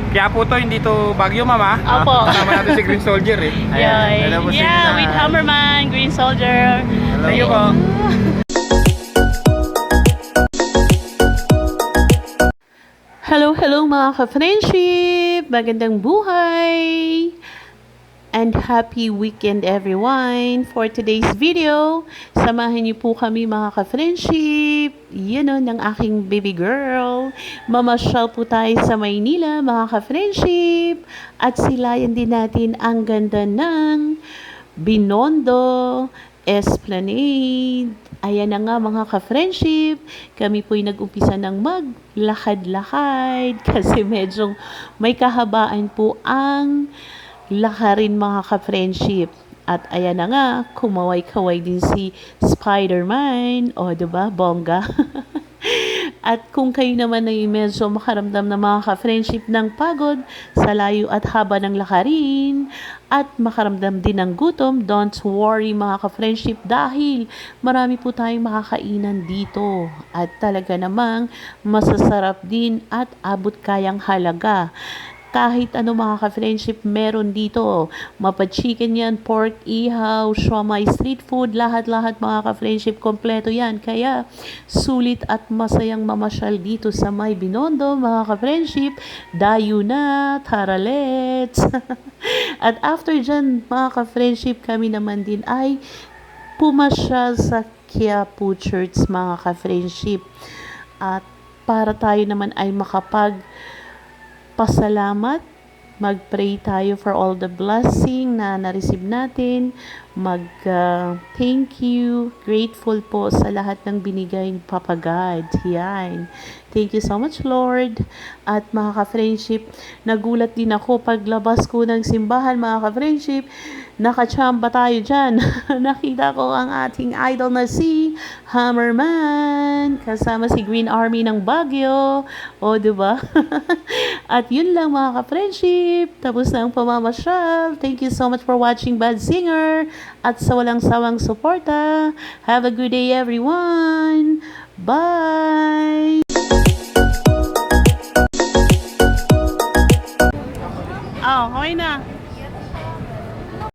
Kaya po to, hindi to Baguio, mama. Opo. Kasama natin si Green Soldier eh. Yeah, Hello po, yeah, Sina. with Hammerman, Green Soldier. Thank you po. Hello mga ka-friendship! Magandang buhay! And happy weekend everyone! For today's video, samahan niyo po kami mga ka-friendship. Yan o, ng aking baby girl. Mamasyal po tayo sa Maynila mga ka-friendship. At silayan din natin ang ganda ng Binondo Esplanade. Ayan na nga mga ka-friendship, kami po'y nag-umpisa ng maglakad-lakad kasi medyo may kahabaan po ang lakarin mga ka-friendship. At ayan na nga, kumaway-kaway din si Spider-Man. O, diba? Bongga. At kung kayo naman ay medyo makaramdam na mga ka-friendship ng pagod sa layo at haba ng lakarin at makaramdam din ng gutom, don't worry mga ka-friendship dahil marami po tayong makakainan dito at talaga namang masasarap din at abot kayang halaga. Kahit ano mga ka-friendship meron dito. Mapa-chicken yan, pork, ihaw, siomai, street food, lahat-lahat mga ka-friendship, kompleto yan. Kaya sulit at masayang mamasyal dito sa May Binondo mga ka-friendship. Dayo na, tara let's! At after dyan mga ka-friendship, kami naman din ay pumasyal sa Quiapo Church mga ka-friendship. At para tayo naman ay pasalamat, mag-pray tayo for all the blessing na na-receive natin, thank you, grateful po sa lahat ng binigay ni Papa God. Yan. Thank you so much, Lord. At mga ka-friendship, nagulat din ako paglabas ko ng simbahan, mga ka-friendship, nakachamba tayo dyan. Nakita ko ang ating idol na si Hammerman, kasama si Green Army ng Baguio. O, diba? At yun lang mga ka-friendship. Tapos na ang pamamasyal. Thank you so much for watching Bad Singer. At sa walang sawang suporta. Have a good day everyone. Bye!